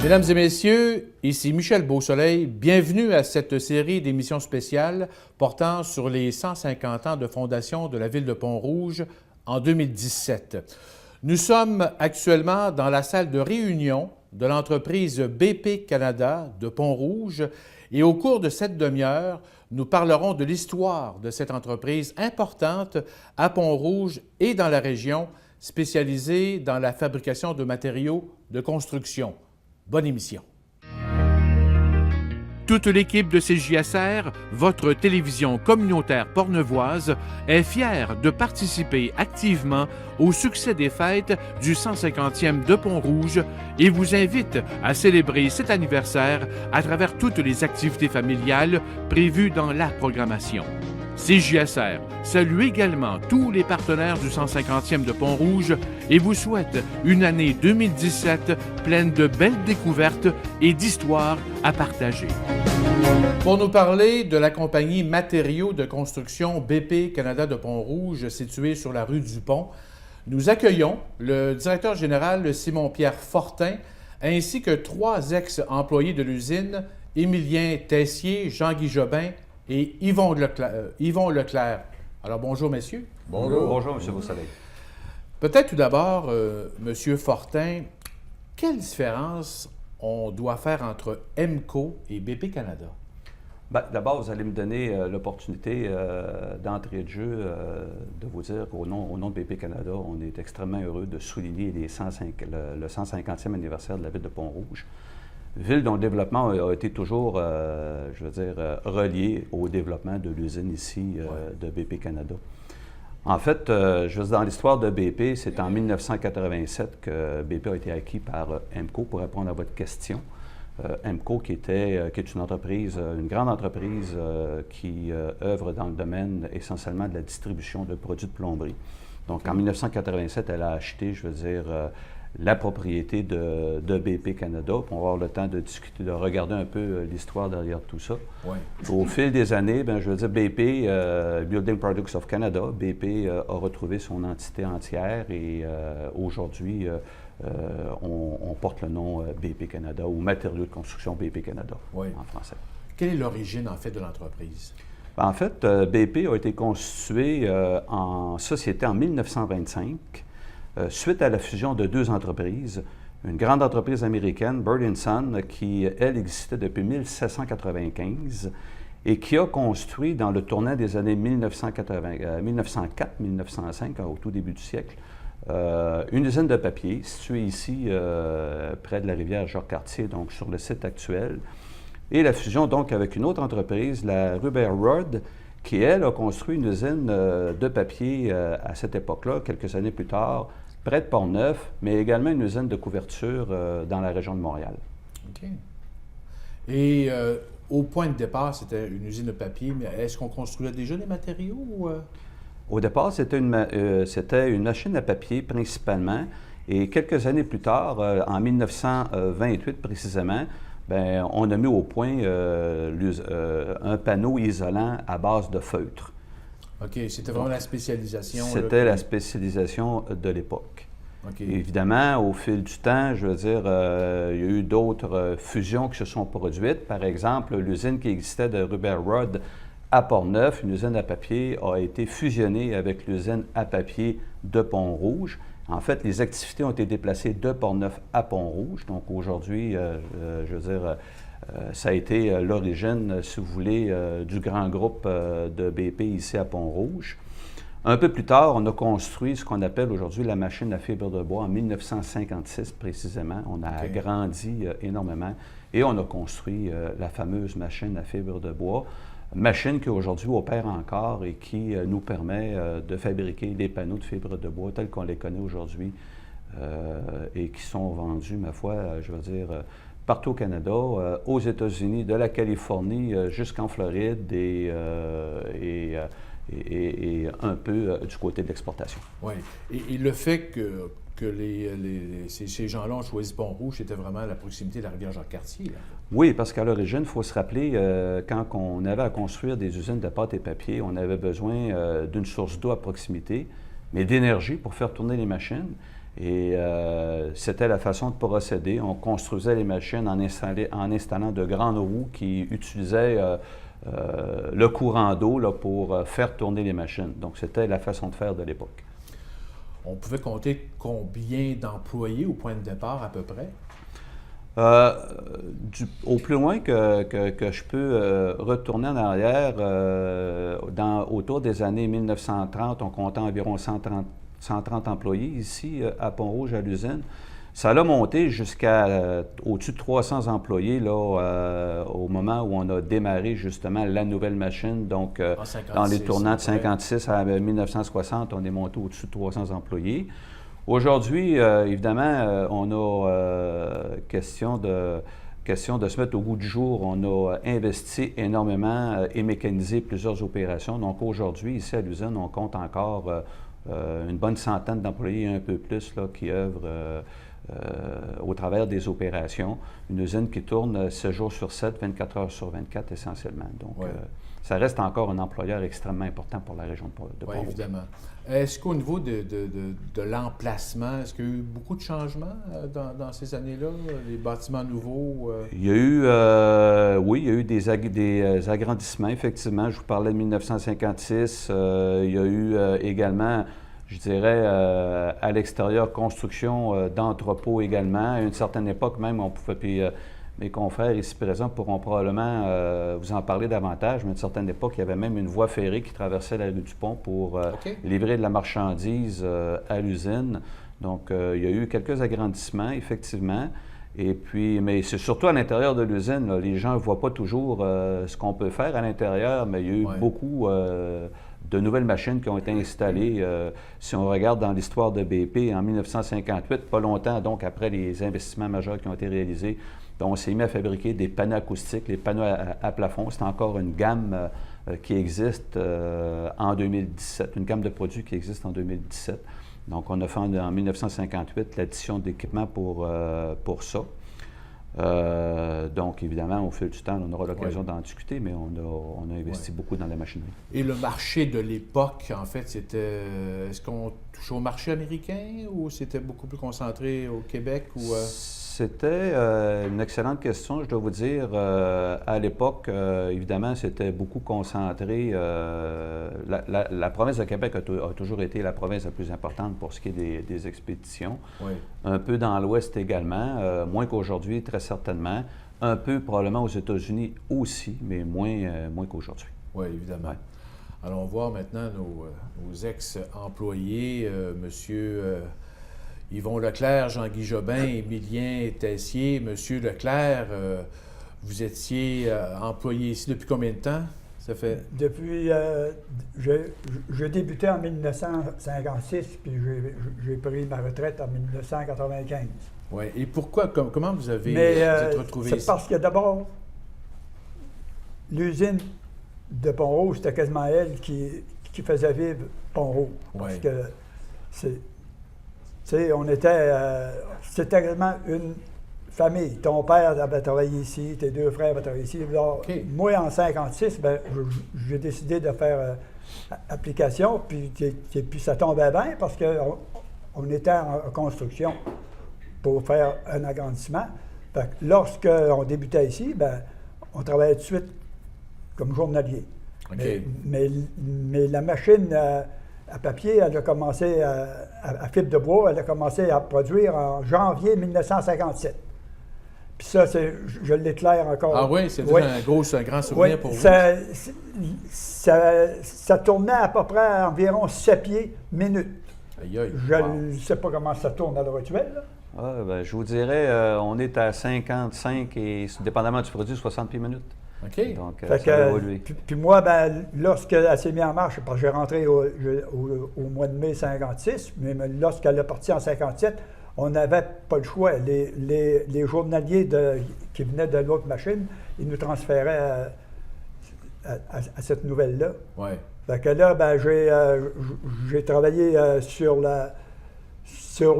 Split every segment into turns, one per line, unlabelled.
Mesdames et messieurs, ici Michel Beausoleil. Bienvenue à cette série d'émissions spéciales portant sur les 150 ans de fondation de la ville de Pont-Rouge en 2017. Nous sommes actuellement dans la salle de réunion de l'entreprise BP Canada de Pont-Rouge et au cours de cette demi-heure, nous parlerons de l'histoire de cette entreprise importante à Pont-Rouge et dans la région, spécialisée dans la fabrication de matériaux de construction. Bonne émission. Toute l'équipe de CJSR, votre télévision communautaire portnevoise, est fière de participer activement au succès des fêtes du 150e de Pont-Rouge et vous invite à célébrer cet anniversaire à travers toutes les activités familiales prévues dans la programmation. CJSR salue également tous les partenaires du 150e de Pont-Rouge et vous souhaite une année 2017 pleine de belles découvertes et d'histoires à partager. Pour nous parler de la compagnie Matériaux de construction BP Canada de Pont-Rouge, située sur la rue du Pont, nous accueillons le directeur général Simon-Pierre Fortin, ainsi que 3 ex-employés de l'usine, Émilien Tessier, Jean-Guy Jobin et Yvon Leclerc. Alors, bonjour, messieurs.
Bonjour. Bonjour, M. Beausoleil.
Peut-être tout d'abord, M. Fortin, quelle différence on doit faire entre EMCO et BP Canada?
D'abord, vous allez me donner l'opportunité d'entrée de jeu de vous dire qu'au nom de BP Canada, on est extrêmement heureux de souligner le 150e anniversaire de la ville de Pont-Rouge. Ville dont le développement a été toujours, relié au développement de l'usine ici de BP Canada. En fait, dans l'histoire de BP, c'est en 1987 que BP a été acquis par EMCO, pour répondre à votre question. EMCO, qui est une entreprise, une grande entreprise qui œuvre dans le domaine essentiellement de la distribution de produits de plomberie. Donc, en 1987, elle a acheté, la propriété de BP Canada. Puis on va avoir le temps de discuter, de regarder un peu l'histoire derrière tout ça.
Oui.
Au fil des années, BP, Building Products of Canada, BP a retrouvé son entité entière et aujourd'hui, on porte le nom BP Canada ou Matériaux de construction BP Canada en français.
Quelle est l'origine, en fait, de l'entreprise?
En fait, BP a été constitué en société en 1925. Suite à la fusion de 2 entreprises, une grande entreprise américaine, Bird & Son, qui, elle, existait depuis 1795 et qui a construit, dans le tournant des années 1904-1905, au tout début du siècle, une usine de papier située ici, près de la rivière Jacques-Cartier, donc sur le site actuel, et la fusion donc avec une autre entreprise, la Ruber Rod, qui, elle, a construit une usine de papier à cette époque-là, quelques années plus tard, près de Port-Neuf, mais également une usine de couverture dans la région de Montréal.
OK. Et au point de départ, c'était une usine de papier, mais est-ce qu'on construisait déjà des matériaux? Ou,
Au départ, c'était une machine à papier principalement, et quelques années plus tard, en 1928 précisément, on a mis au point un panneau isolant à base de feutre.
OK, c'était vraiment la spécialisation.
C'était la spécialisation de l'époque.
Okay.
Évidemment, au fil du temps, il y a eu d'autres fusions qui se sont produites. Par exemple, l'usine qui existait de Ruber Rod à Port-Neuf, une usine à papier, a été fusionnée avec l'usine à papier de Pont-Rouge. En fait, les activités ont été déplacées de Port-Neuf à Pont-Rouge. Donc aujourd'hui, ça a été l'origine, si vous voulez, du grand groupe de BP ici à Pont-Rouge. Un peu plus tard, on a construit ce qu'on appelle aujourd'hui la machine à fibre de bois en 1956 précisément. On a agrandi énormément et on a construit la fameuse machine à fibre de bois. Machine qui aujourd'hui opère encore et qui nous permet de fabriquer des panneaux de fibre de bois tels qu'on les connaît aujourd'hui et qui sont vendus, ma foi, partout au Canada, aux États-Unis, de la Californie jusqu'en Floride et un peu du côté de l'exportation.
Oui. Et le fait que ces gens-là ont choisi Pont-Rouge, c'était vraiment à la proximité de la rivière Jacques-Cartier.
Oui, parce qu'à l'origine, il faut se rappeler, quand on avait à construire des usines de pâte et papier, on avait besoin d'une source d'eau à proximité, mais d'énergie pour faire tourner les machines. Et c'était la façon de procéder. On construisait les machines en installant de grandes roues qui utilisaient le courant d'eau là, pour faire tourner les machines. Donc, c'était la façon de faire de l'époque.
On pouvait compter combien d'employés au point de départ à peu près?
Au plus loin que je peux retourner en arrière, autour des années 1930, on comptait environ 130 employés ici à Pont-Rouge, à l'usine. Ça a monté jusqu'à au-dessus de 300 employés là, au moment où on a démarré justement la nouvelle machine. Donc, dans les tournants de 56 à 1960, on est monté au-dessus de 300 employés. Aujourd'hui, évidemment, on a question de se mettre au goût du jour. On a investi énormément et mécanisé plusieurs opérations. Donc, aujourd'hui, ici à l'usine, on compte encore une bonne centaine d'employés, un peu plus, là, qui œuvrent au travers des opérations. Une usine qui tourne 7 jours sur 7, 24 heures sur 24 essentiellement. Donc, ça reste encore un employeur extrêmement important pour la région de Pont-Rouge.
Oui, évidemment. Est-ce qu'au niveau de l'emplacement, est-ce qu'il y a eu beaucoup de changements dans ces années-là, les bâtiments nouveaux?
Il y a eu, oui, il y a eu des agrandissements, effectivement. Je vous parlais de 1956. Il y a eu également, je dirais, à l'extérieur, construction d'entrepôts également. À une certaine époque même, on pouvait... Puis, mes confrères ici présents pourront probablement vous en parler davantage, mais à une certaine époque, il y avait même une voie ferrée qui traversait la rue du Pont pour livrer de la marchandise à l'usine. Donc, il y a eu quelques agrandissements, effectivement. Et puis, mais c'est surtout à l'intérieur de l'usine, là, les gens ne voient pas toujours ce qu'on peut faire à l'intérieur, mais il y a eu beaucoup de nouvelles machines qui ont été installées. Si on regarde dans l'histoire de BP, en 1958, pas longtemps donc après les investissements majeurs qui ont été réalisés, donc, on s'est mis à fabriquer des panneaux acoustiques, les panneaux à plafond. C'est encore une gamme qui existe en 2017, une gamme de produits qui existe en 2017. Donc, on a fait en 1958 l'addition d'équipements pour ça. Donc, évidemment, au fil du temps, on aura l'occasion d'en discuter, mais on a investi beaucoup dans la machinerie.
Et le marché de l'époque, en fait, c'était... Est-ce qu'on touchait au marché américain ou c'était beaucoup plus concentré au Québec? Ou,
C'était une excellente question, je dois vous dire. À l'époque, évidemment, c'était beaucoup concentré. La province de Québec a toujours été la province la plus importante pour ce qui est des expéditions. Oui. Un peu dans l'Ouest également, moins qu'aujourd'hui, très certainement. Un peu probablement aux États-Unis aussi, mais moins qu'aujourd'hui.
Oui, évidemment. Ouais. Allons voir maintenant nos ex-employés, monsieur... Yvon Leclerc, Jean-Guy Jobin, Émilien Tessier. Monsieur Leclerc, vous étiez employé ici depuis combien de temps? Ça fait...
Depuis... j'ai débuté en 1956, puis j'ai pris ma retraite en 1995.
Oui. Et pourquoi? Comment vous avez vous êtes retrouvé ici?
C'est parce que d'abord, l'usine de Pont-Rouge, c'était quasiment elle qui faisait vivre Pont-Rouge. Parce que c'est... Tu sais, c'était vraiment une famille. Ton père avait travaillé ici, tes deux frères avaient travaillé ici. Alors, moi, en 1956, j'ai décidé de faire application, puis ça tombait bien parce qu'on était en construction pour faire un agrandissement. Fait que lorsqu'on débutait ici, on travaillait tout de suite comme journalier. Mais la machine... à papier, elle a commencé à fibre de bois, elle a commencé à produire en janvier 1957. Puis ça, je l'éclaire encore.
Ah oui, c'est un grand souvenir pour vous.
Ça tournait à peu près environ 7 pieds minutes.
Aïe, aïe.
Je ne sais pas comment ça tourne à l'heure actuelle.
Je vous dirais, on est à 55 et, dépendamment du produit, 60 pieds minutes.
OK.
Donc, ça a évolué.
Puis moi, lorsqu'elle s'est mise en marche, parce que j'ai rentré au mois de mai 56, mais lorsqu'elle est partie en 57, on n'avait pas le choix. Les journaliers qui venaient de l'autre machine, ils nous transféraient à cette nouvelle-là.
Oui.
Fait que là, j'ai travaillé sur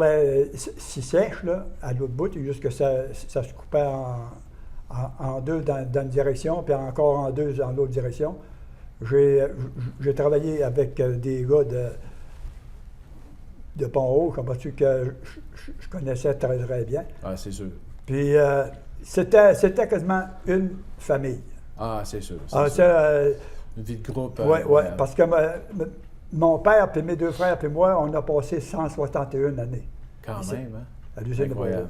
les 6 sèches, là, à l'autre bout, jusqu'à ça se coupait en deux dans une direction, puis encore en deux dans l'autre direction. J'ai travaillé avec des gars de Pont-Rouge, comme tu que je connaissais très, très bien.
Ah, c'est sûr.
Puis c'était quasiment une famille.
Ah, c'est sûr.
Ah,
sûr. Une vie de groupe.
Oui, parce que mon père, puis mes deux frères, puis moi, on a passé 161 années.
Quand même, hein?
À l'usine de Pont-Rouge.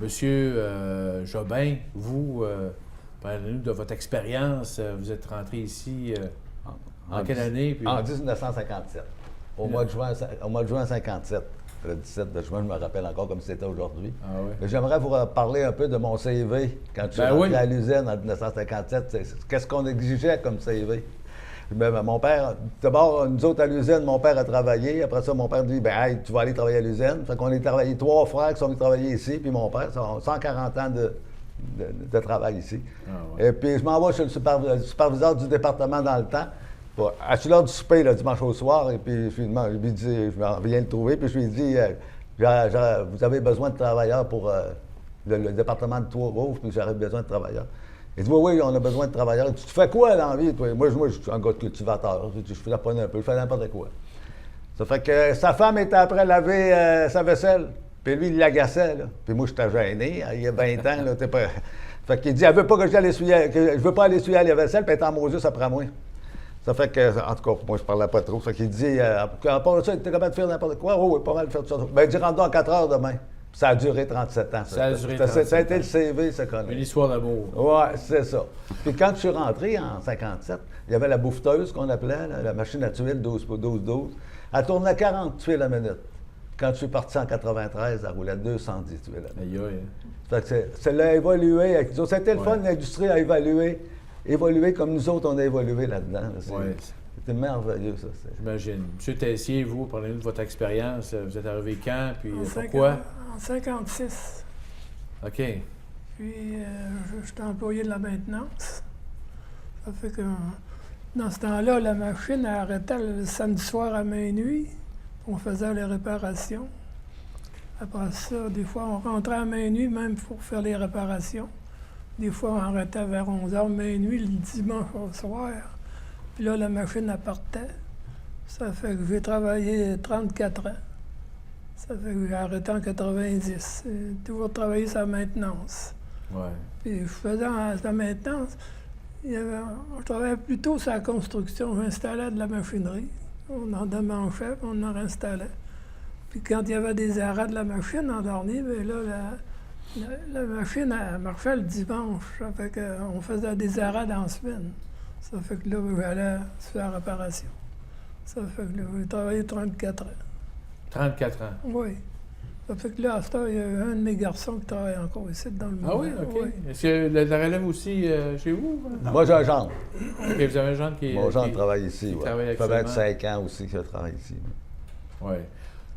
Monsieur Jobin, vous, parlez-nous de votre expérience. Vous êtes rentré ici en quelle année? Puis...
En 1957, au mois de juin 1957. Le 17 de juin, je me rappelle encore comme si c'était aujourd'hui.
Ah oui.
Mais j'aimerais vous parler un peu de mon CV quand je suis rentré à l'usine en 1957. Qu'est-ce qu'on exigeait comme CV? Mon père, d'abord, nous autres à l'usine, mon père a travaillé. Après ça, mon père dit, hey, tu vas aller travailler à l'usine. Fait qu'on est travaillé, 3 frères qui sont venus travailler ici, puis mon père, ça a 140 ans de travail ici. Ah ouais. Et puis, je m'en vais chez le superviseur du département dans le temps. À l'heure du souper, le dimanche au soir, et puis je lui dis, je viens le trouver, puis je lui dis, vous avez besoin de travailleurs pour le département de Trois-Rouges, puis j'aurais besoin de travailleurs. Il dit, oui, on a besoin de travailleurs. Tu fais quoi dans la vie, toi? Moi, je suis un gars de cultivateur, je fais un peu, je fais n'importe quoi. Ça fait que sa femme était après laver sa vaisselle, puis lui, il l'agaçait, là. Puis moi, j'étais gêné, il y a 20 ans, là, t'es pas... Fait qu'il dit, elle veut pas que je veux pas aller essuyer la vaisselle, puis elle est en Moses après moi. Ça fait que, en tout cas, moi, je parlais pas trop. Ça fait qu'il dit, à part ça, t'es capable de faire n'importe quoi? Oh, oui, pas mal de faire tout ça. Ben, il dit, rentre en 4 heures demain. Puis ça a duré 37 ans.
Ça a duré 37 ans.
Ça a été le CV, ça connaît.
Une histoire d'amour.
Oui, c'est ça. Puis quand je suis rentré en 57, il y avait la bouffeteuse qu'on appelait, la machine à tuiles 12-12. Elle tournait 40 tuiles à minute. Quand je suis parti en 93, elle roulait 210 tuiles à minute.
Aïe, aïe.
Fait que ça l'a évolué avec nous autres. C'était le fun, l'industrie a évolué comme nous autres, on a évolué là-dedans. C'était merveilleux, ça.
J'imagine. M. Tessier, vous, parlez-nous de votre expérience. Vous êtes arrivé quand, puis pourquoi?
En 56.
OK.
Puis, j'étais employé de la maintenance. Ça fait que, dans ce temps-là, la machine arrêtait le samedi soir à minuit. On faisait les réparations. Après ça, des fois, on rentrait à minuit même pour faire les réparations. Des fois, on arrêtait vers 11h, minuit, le dimanche au soir. Puis là, la machine, elle partait. Ça fait que j'ai travaillé 34 ans. Ça fait que j'ai arrêté en 90. J'ai toujours travaillé sur la maintenance.
Ouais.
Puis je faisais la maintenance. Je travaillais plutôt sur la construction. J'installais de la machinerie. On en démanchait, puis on en réinstallait. Puis quand il y avait des arrêts de la machine en dernier, bien là, la machine, elle marchait le dimanche. Ça fait qu'on faisait des arrêts dans la semaine. Ça fait que là, j'allais faire la réparation. Ça fait que là, j'ai travaillé 34 ans.
34 ans?
Oui. Ça fait que là, à ce temps, il y a un de mes garçons qui travaille encore ici, dans le monde.
Ah oui? OK. Oui. Est-ce que la relève aussi chez vous?
Non. Moi, j'ai un gendre.
OK, vous avez un gendre qui...
Mon gendre travaille ici, oui. Ça fait 25 ans aussi que je travaille ici.
Oui.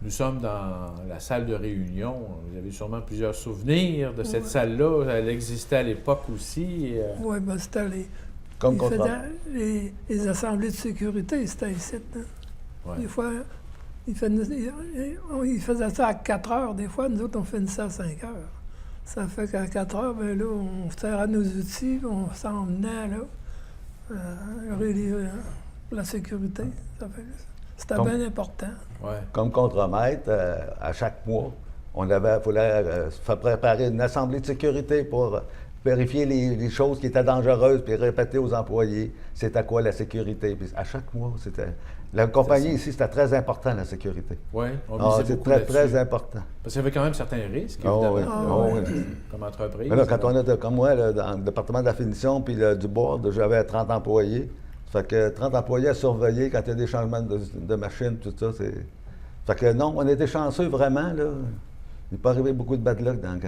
Nous sommes dans la salle de réunion. Vous avez sûrement plusieurs souvenirs de cette salle-là. Elle existait à l'époque aussi.
Oui, bien, c'était les assemblées de sécurité, c'était ici. Hein? Ouais. Des fois, ils faisaient ça à 4 heures. Des fois, nous autres, on finissait à 5 heures. Ça fait qu'à 4 heures, bien là, on serrait nos outils, on s'en venait, là, la sécurité. Ça fait c'était bien important.
Ouais. Comme contremaître, à chaque mois, il fallait préparer une assemblée de sécurité pour vérifier les choses qui étaient dangereuses puis répéter aux employés c'était quoi la sécurité. Puis à chaque mois, c'était... La compagnie ici, c'était très important, la sécurité.
Oui, on
c'est très important.
Parce qu'il y avait quand même certains risques, évidemment, comme entreprise.
Mais là, quand on était comme moi, là, dans le département de la finition puis du board, j'avais 30 employés. Ça fait que 30 employés à surveiller quand il y a des changements de machines, tout ça, c'est... Fait que non, on était chanceux vraiment, là. Il n'est pas arrivé beaucoup de bad luck dans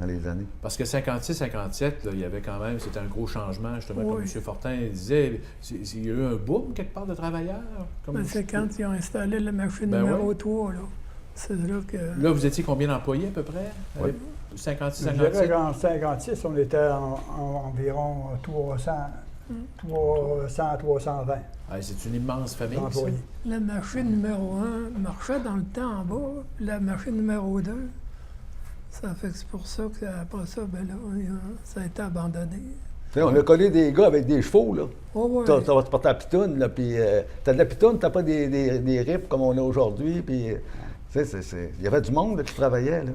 les années.
Parce que 56-57, il y avait quand même, c'était un gros changement, justement, comme M. Fortin disait. Il y a eu un boom quelque part de travailleurs?
C'est quand ils ont installé la machine numéro 3, là. C'est là que...
Là, vous étiez combien d'employés à peu près?
Oui.
56-57?
Je dirais qu'en 56, on était environ 300-320.
C'est une immense famille, ça.
La machine numéro 1 marchait dans le temps en bas, puis la machine numéro 2, ça fait que c'est pour ça qu'après ça, ben là, ça a été abandonné.
sais, on a collé des gars avec des chevaux, là.
Oh, ouais.
Ça va te porter la pitoune, là, puis t'as de la pitoune, t'as pas des rips comme on a aujourd'hui, puis, tu sais, il y avait du monde là, qui travaillait, là.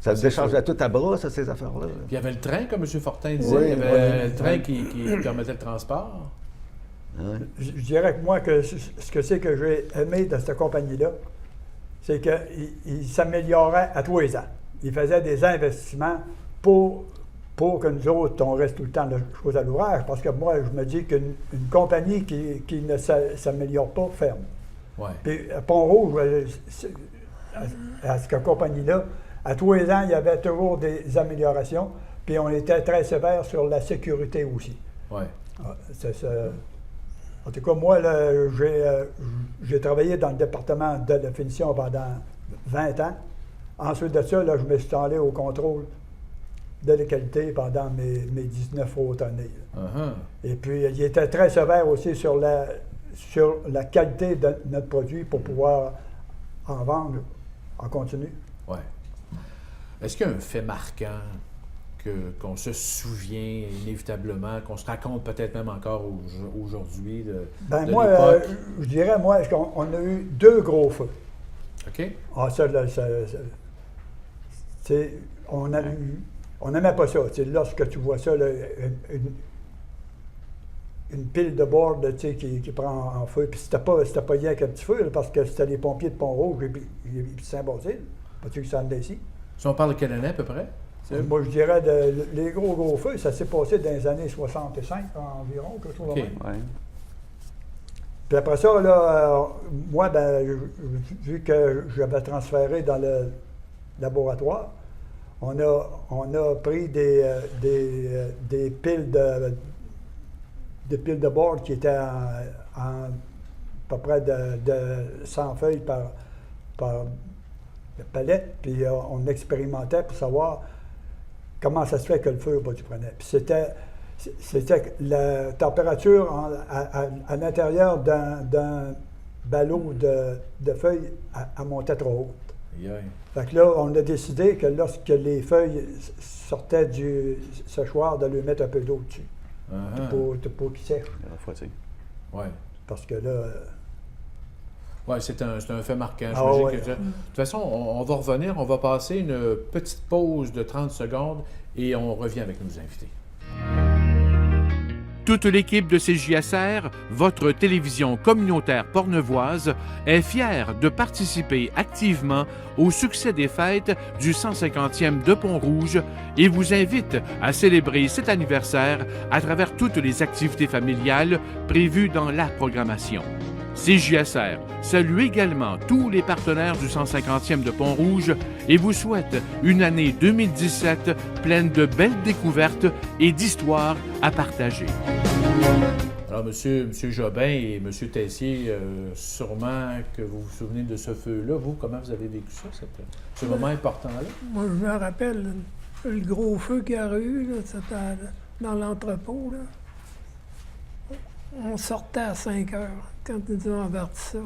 Ça déchargeait tout à bras, ça, ces affaires-là.
Puis il y avait le train, comme M. Fortin disait,
Oui,
il y avait le train qui permettait le transport.
Ouais.
Je dirais que moi, ce que c'est que j'ai aimé de cette compagnie-là, c'est qu'il s'améliorait à tous les ans. Il faisait des investissements pour que nous autres, on reste tout le temps de choses à l'ouvrage, parce que moi, je me dis qu'une compagnie qui ne s'améliore pas ferme.
Ouais.
Puis à Pont-Rouge, à cette compagnie-là, à tous les ans, il y avait toujours des améliorations, puis on était très sévère sur la sécurité aussi.
Ouais.
En tout cas, moi, j'ai travaillé dans le département de la finition pendant 20 ans. Ensuite de ça, là, je me suis allé au contrôle de la qualité pendant mes 19 autres années. Et puis, il était très sévère aussi sur la qualité de notre produit pour pouvoir en vendre en continu.
Ouais. Est-ce qu'il y a un fait marquant qu'on se souvient inévitablement, qu'on se raconte peut-être même encore aujourd'hui de
moi,
l'époque?
je dirais, moi, qu'on a eu 2 gros feux.
OK.
Ah, ça, là, on n'aimait pas ça. Lorsque tu vois ça, là, une pile de board qui prend en feu, puis c'était pas rien qu'un petit feu, là, parce que c'était les pompiers de Pont-Rouge et Saint-Basile, pas-tu que ça en est ici?
Si on parle de quelle année à peu près?
Moi, je dirais, les gros feux, ça s'est passé dans les années 65 environ, quelque chose de même.
Ouais.
Puis après ça, là, moi, vu que j'avais transféré dans le laboratoire, on a pris des piles de board qui étaient à peu près de 100 feuilles par palette, puis on expérimentait pour savoir comment ça se fait que le feu tu prenais. Puis c'était la température à l'intérieur d'un ballot de feuilles à monter trop haute.
Yeah.
Fait que là, on a décidé que lorsque les feuilles sortaient du séchoir, de lui mettre un peu d'eau dessus pour qu'ils sèchent.
Ouais.
Parce que là...
Oui, c'est un fait marquant.
Ouais.
De toute façon, on va revenir, on va passer une petite pause de 30 secondes et on revient avec nos invités.
Toute l'équipe de CJSR, votre télévision communautaire pornevoise, est fière de participer activement au succès des fêtes du 150e de Pont-Rouge et vous invite à célébrer cet anniversaire à travers toutes les activités familiales prévues dans la programmation. CJSR salue également tous les partenaires du 150e de Pont-Rouge et vous souhaite une année 2017 pleine de belles découvertes et d'histoires à partager.
Alors, M. Jobin et M. Tessier, sûrement que vous vous souvenez de ce feu-là. Vous, comment vous avez vécu ça, ce moment important-là?
Moi, je me rappelle le gros feu qu'il y a eu, là, c'était dans l'entrepôt. Là. On sortait à 5 heures quand ils ont averti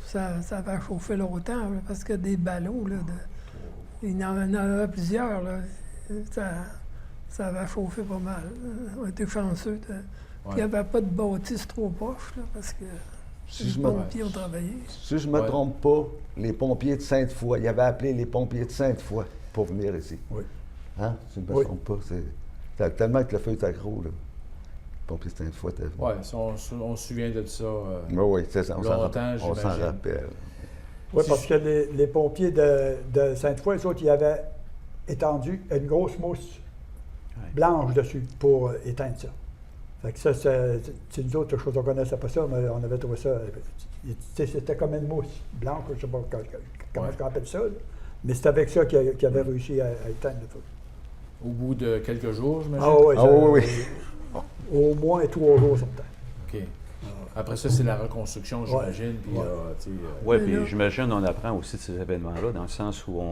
ça. Ça avait chauffé longtemps, là, parce que des ballots, là, il y en avait plusieurs. Là. Ça avait chauffé pas mal. On était chanceux. Il n'y avait pas de bâtisse trop proche, là, parce que les pompiers ont travaillé.
Si je ne me trompe pas, les pompiers de Sainte-Foy, ils avaient appelé les pompiers de Sainte-Foy pour venir ici. Oui. Hein? Si je ne me trompe pas. C'est tellement que le feu était gros, là. Les pompiers de Sainte-Foy étaient...
Oui, on se souvient de ça
oui, c'est ça.
longtemps,
on s'en rappelle.
Oui, parce que les pompiers de Sainte-Foy, eux autres, ils avaient étendu une grosse mousse blanche dessus pour éteindre ça. Fait que ça, c'est nous autres, chose, on ne connaissait pas ça, mais on avait trouvé ça. C'était comme une mousse blanche, je ne sais pas comment on appelle ça, là. Mais c'est avec ça qu'ils avaient réussi à éteindre le feu.
Au bout de quelques jours, j'imagine?
Oui. Au moins 3 jours sur temps.
OK. Après ça, c'est la reconstruction, j'imagine.
Oui, puis j'imagine on apprend aussi de ces événements-là, dans le sens où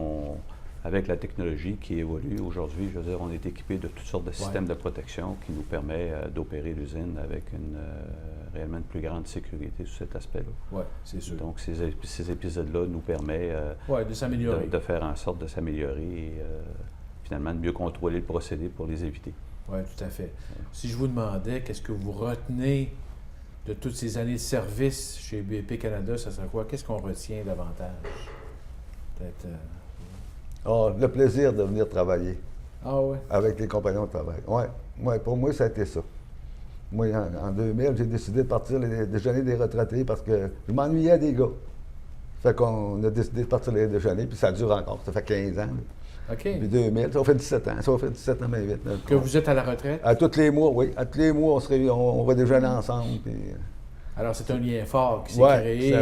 avec la technologie qui évolue aujourd'hui, je veux dire, on est équipé de toutes sortes de systèmes de protection qui nous permet d'opérer l'usine avec une réellement une plus grande sécurité sur cet aspect-là.
Oui, c'est sûr.
Donc, ces épisodes-là nous permettent
de s'améliorer.
De faire en sorte de s'améliorer et finalement de mieux contrôler le procédé pour les éviter.
Oui, tout à fait. Si je vous demandais, qu'est-ce que vous retenez de toutes ces années de service chez BP Canada, ça serait quoi? Qu'est-ce qu'on retient davantage? Peut-être...
Le plaisir de venir travailler.
Ah oui?
Avec les compagnons de travail. Oui. Ouais, pour moi, ça a été ça. Moi, en 2000, j'ai décidé de partir les déjeuners des retraités parce que je m'ennuyais des gars. Fait qu'on a décidé de partir les déjeuners, puis ça dure encore. Ça fait 15 ans.
OK.
Puis 2000, ça fait 17 ans. Ça fait 17 ans, mais vite.
Que vous êtes à la retraite?
À tous les mois, oui. À tous les mois, on va déjeuner ensemble. Puis...
Alors, c'est un lien fort qui s'est créé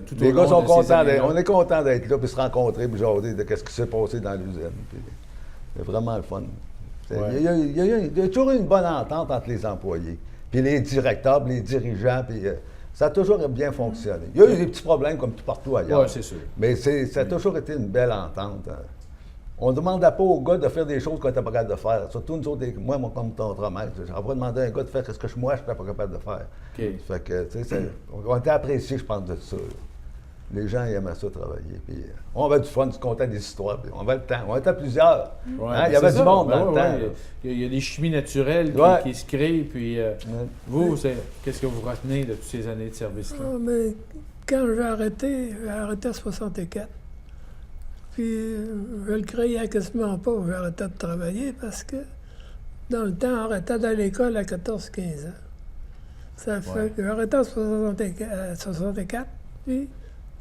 tout au long de ces années-là.
Les gars sont contents on est contents d'être là, puis se rencontrer, puis jaser de ce qui s'est passé dans l'usine. Puis, c'est vraiment le fun. Il y a toujours eu une bonne entente entre les employés, puis les directeurs, puis les dirigeants, puis ça a toujours bien fonctionné. Il y a eu des petits problèmes comme tout partout ailleurs.
Oui, c'est sûr.
Mais ça a toujours été une belle entente. On ne demandait pas aux gars de faire des choses qu'on n'était pas capable de faire. Surtout nous autres, moi, comme contre-maître. J'aurais pas demandé à un gars de faire ce que moi, je n'étais pas capable de faire.
Okay.
Fait que, tu sais, on était appréciés, je pense, de ça. Les gens ils aimaient ça travailler. Puis, on avait du fun, du content des histoires. Puis on avait le temps. On était plusieurs.
Ouais,
il y avait du monde dans le temps.
Il y a des chimies naturelles qui se créent. Puis vous, qu'est-ce que vous retenez de toutes ces années de service-là?
Mais quand j'ai arrêté à 64. Puis je le croyais quasiment pas, j'ai arrêté de travailler parce que dans le temps, j'arrêtais d'aller à l'école à 14-15 ans. Ça fait que j'ai arrêté en 64, puis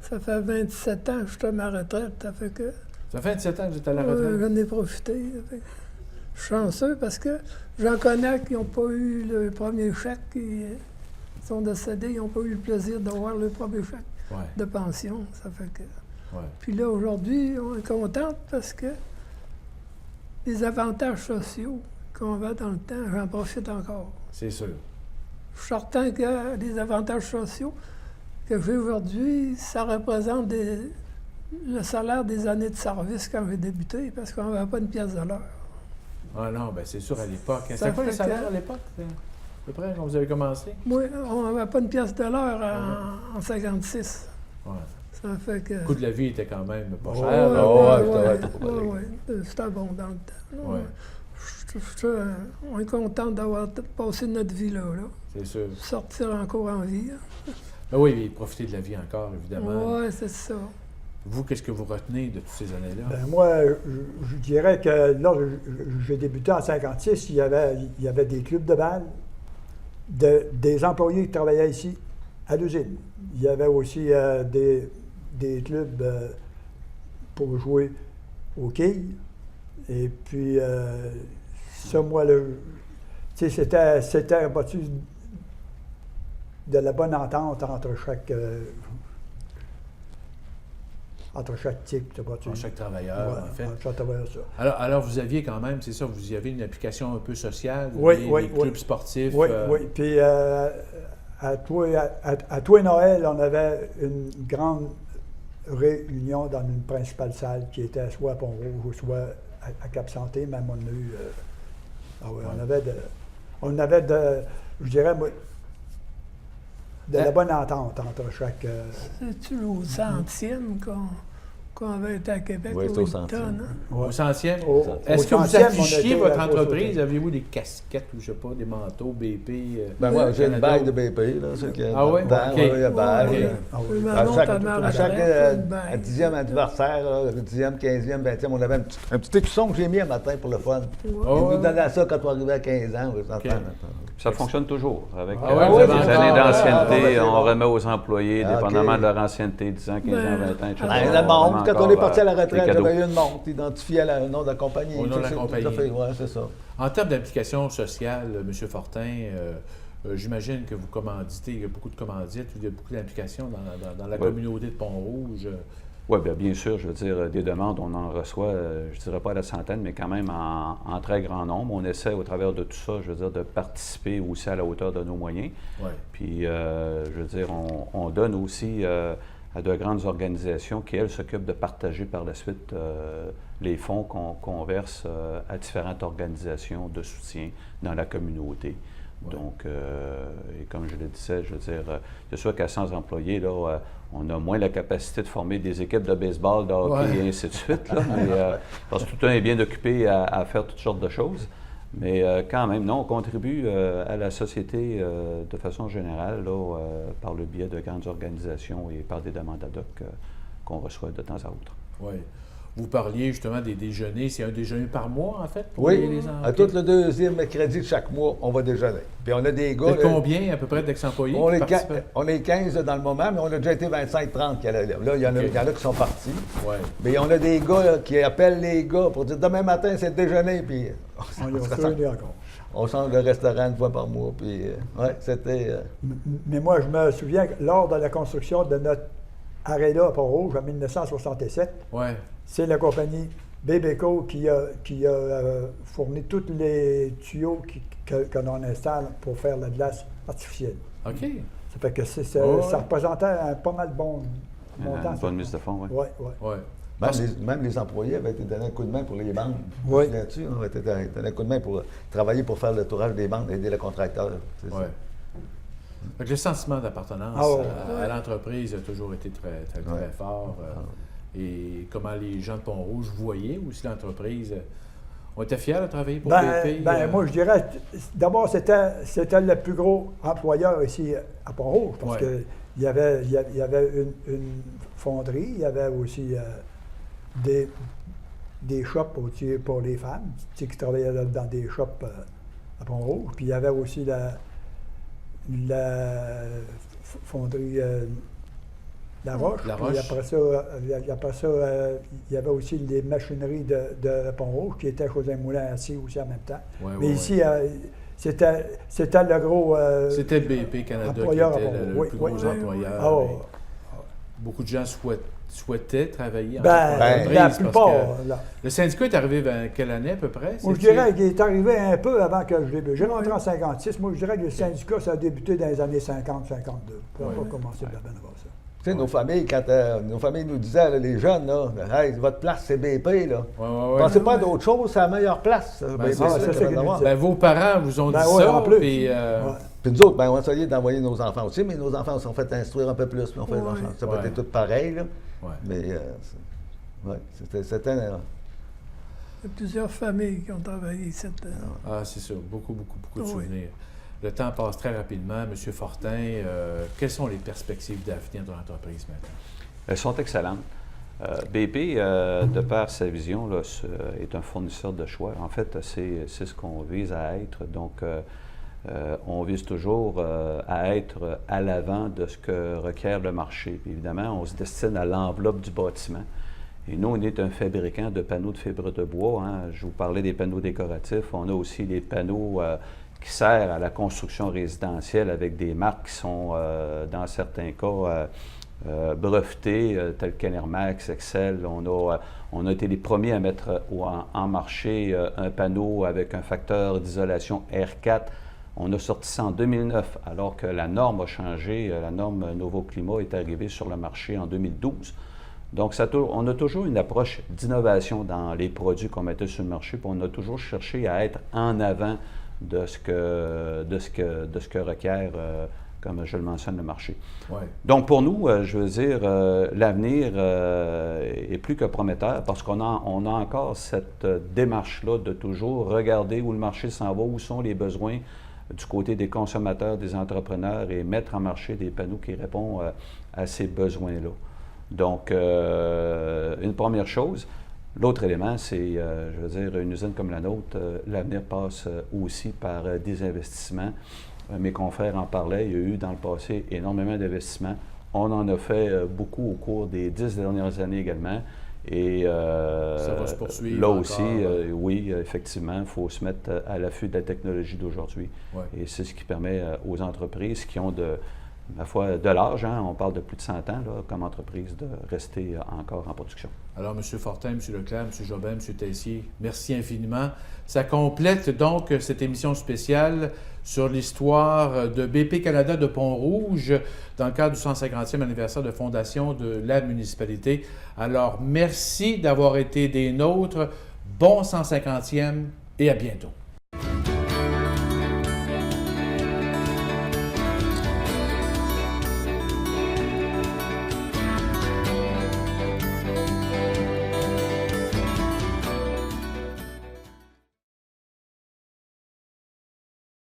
ça fait 27 ans que je suis à ma retraite. Ça fait
27 ans que vous êtes à la retraite?
J'en ai profité. Je suis chanceux parce que j'en connais qui n'ont pas eu le premier chèque, qui sont décédés, ils n'ont pas eu le plaisir d'avoir le premier chèque de pension. Ça fait que...
Ouais.
Puis là, aujourd'hui, on est content parce que les avantages sociaux qu'on avait dans le temps, j'en profite encore.
C'est sûr.
Je suis certain que les avantages sociaux que j'ai aujourd'hui, ça représente le salaire des années de service quand j'ai débuté, parce qu'on n'avait pas une pièce de l'heure.
Ah non, bien c'est sûr, à l'époque. C'était quoi le salaire à l'époque, à peu près, quand vous avez commencé?
Oui, on n'avait pas une pièce de l'heure en 56.
Ouais.
Ça fait que...
Le coût de la vie était quand même pas cher.
Oui, c'était bon dans le temps. Ouais. On est content d'avoir passé notre vie là.
C'est sûr.
Sortir encore en vie.
Ben oui, et profiter de la vie encore, évidemment.
Oui, c'est ça.
Vous, qu'est-ce que vous retenez de toutes ces années-là?
Ben moi, je dirais que là, j'ai débuté en 56, il y avait des clubs de balle, des employés qui travaillaient ici à l'usine. Il y avait aussi des clubs pour jouer au quilles. Et puis, ça, moi, tu sais, c'était de la bonne entente entre chaque type.
Entre chaque travailleur, en fait.
Entre chaque travailleur, ça.
Alors, vous aviez quand même, c'est ça, vous aviez une application un peu sociale,
les
clubs sportifs.
Oui, oui. Puis, à tous les Noël, on avait une grande réunion dans une principale salle qui était soit à Pont-Rouge ou soit à Cap-Santé, même on a eu... on avait je dirais, de la bonne entente entre chaque...
C'est-tu au centième qu'on avait été à Québec?
Oui, c'est au centième.
Au centième?
Est-ce
que vous affichiez votre entreprise? Aviez-vous des casquettes ou je sais pas, des manteaux BP?
Ben moi, j'ai une bague de BP, là.
Oui?
Il y a bague.
À
chaque 10e anniversaire, le 10e, 15e, 20e, on avait un petit écusson que j'ai mis un matin pour le fun. Ils nous donnaient ça quand on arrivait à 15 ans.
Ça fonctionne toujours. Avec
des
années d'ancienneté, on remet aux employés, dépendamment de leur ancienneté, 10 ans, 15 ans, 20 ans, etc.
La montre, quand on est parti à la retraite, j'avais eu une montre identifiée à le nom de la compagnie.
Au nom de la compagnie.
Oui, c'est ça.
En termes d'implication sociale, M. Fortin, j'imagine que vous commanditez, il y a beaucoup de commandites, il y a beaucoup d'implications dans la communauté de Pont-Rouge.
Oui, bien sûr, je veux dire, des demandes, on en reçoit, je ne dirais pas à la centaine, mais quand même en très grand nombre. On essaie, au travers de tout ça, je veux dire, de participer aussi à la hauteur de nos moyens.
Ouais.
Puis, je veux dire, on donne aussi à de grandes organisations qui, elles, s'occupent de partager par la suite les fonds qu'on verse à différentes organisations de soutien dans la communauté. Ouais. Donc, et comme je le disais, je veux dire, c'est sûr qu'à 100 employés, là, on a moins la capacité de former des équipes de baseball, de hockey et ainsi de suite, là, mais, parce que tout un est bien occupé à faire toutes sortes de choses. Mais quand même, non, on contribue à la société de façon générale, là, par le biais de grandes organisations et par des demandes ad hoc qu'on reçoit de temps à autre.
Oui. Vous parliez justement des déjeuners. C'est un déjeuner par mois, en fait, pour
Oui,
les
à tout le deuxième mercredi de chaque mois, on va déjeuner. Puis on a des gars...
Combien, à peu près, d'ex-employés qui participent?
On est 15 dans le moment, mais on a déjà été 25-30 qui allaient là. Là, il y en a qui sont partis.
Oui.
Mais on a des gars là, qui appellent les gars pour dire « Demain matin, c'est le déjeuner. » Puis on change de restaurant une fois par mois. Puis, c'était...
Mais moi, je me souviens que lors de la construction de notre arena à Pont-Rouge en 1967, c'est la compagnie Bébeco qui a fourni tous les tuyaux que l'on installe pour faire la glace artificielle.
OK.
Ça fait que ça représentait un pas mal bon montant.
Une bonne mise de fonds, oui.
Oui.
Même les employés avaient été donnés un coup de main pour les bandes.
Oui.
Là-dessus, on avait été donné un coup de main pour travailler pour faire le tourage des bandes, aider le contracteur.
Oui. Le sentiment d'appartenance à l'entreprise a toujours été très fort. Et comment les gens de Pont-Rouge voyaient aussi l'entreprise. On était fiers de travailler pour BP?
Moi, je dirais, d'abord, c'était le plus gros employeur ici à Pont-Rouge, parce qu'il y avait une fonderie, il y avait aussi des shops pour les femmes, qui travaillaient dans des shops à Pont-Rouge. Puis il y avait aussi la fonderie La Roche. Puis après ça, il y avait aussi les machineries de Pont-Rouge qui étaient chez un moulin assis aussi en même temps. Mais ici, c'était le gros
c'était BP Canada
employeur
qui était le plus gros employeur. Beaucoup de gens souhaitaient travailler en entreprise.
La plupart.
Le syndicat est arrivé vers quelle année à peu près?
Moi, je dirais qu'il est arrivé un peu avant que je débute. J'ai rentré en 56. Moi, je dirais que le syndicat, ça a débuté dans les années 50-52. Ça n'a pas commencé de la bonne avant ça.
Tu sais, nos familles nous disaient, là, les jeunes, là, hey, votre place, c'est BP. Là. Pensez pas à d'autre chose, c'est la meilleure place.
Vos parents vous ont dit ça.
Puis nous autres, on a essayé d'envoyer nos enfants aussi, mais nos enfants se sont fait instruire un peu plus. Puis on fait, ça va être tout pareil. Là. Mais c'était...
Il y a plusieurs familles qui ont travaillé ici.
C'est sûr. Beaucoup de souvenirs. Le temps passe très rapidement. Monsieur Fortin, quelles sont les perspectives d'avenir de l'entreprise maintenant?
Elles sont excellentes. BP, de par sa vision, là, est un fournisseur de choix. En fait, c'est ce qu'on vise à être. Donc, on vise toujours à être à l'avant de ce que requiert le marché. Puis évidemment, on se destine à l'enveloppe du bâtiment. Et nous, on est un fabricant de panneaux de fibre de bois. Je vous parlais des panneaux décoratifs. On a aussi des panneaux qui servent à la construction résidentielle avec des marques qui sont, dans certains cas, brevetées, telles qu'Enermax, Excel. On a été les premiers à mettre en marché un panneau avec un facteur d'isolation R4. On a sorti ça en 2009, alors que la norme a changé. La norme Novoclimat est arrivée sur le marché en 2012. Donc, on a toujours une approche d'innovation dans les produits qu'on mettait sur le marché, puis on a toujours cherché à être en avant de ce que requiert, comme je le mentionne, le marché. Donc, pour nous, je veux dire, l'avenir est plus que prometteur parce qu'on a encore cette démarche-là de toujours regarder où le marché s'en va, où sont les besoins du côté des consommateurs, des entrepreneurs et mettre en marché des panneaux qui répondent à ces besoins-là. Donc, une première chose. L'autre élément, c'est, je veux dire, une usine comme la nôtre, l'avenir passe aussi par des investissements. Mes confrères en parlaient, il y a eu dans le passé énormément d'investissements. On en a fait beaucoup au cours des 10 dernières années également. Et
ça va se poursuivre
là
encore,
aussi, oui, effectivement, il faut se mettre à l'affût de la technologie d'aujourd'hui. Et c'est ce qui permet aux entreprises qui ont ma foi, de l'âge, on parle de plus de 100 ans là, comme entreprise, de rester encore en production.
Alors, M. Fortin, M. Leclerc, M. Jobin, M. Tessier, merci infiniment. Ça complète donc cette émission spéciale sur l'histoire de BP Canada de Pont-Rouge dans le cadre du 150e anniversaire de fondation de la municipalité. Alors, merci d'avoir été des nôtres. Bon 150e et à bientôt.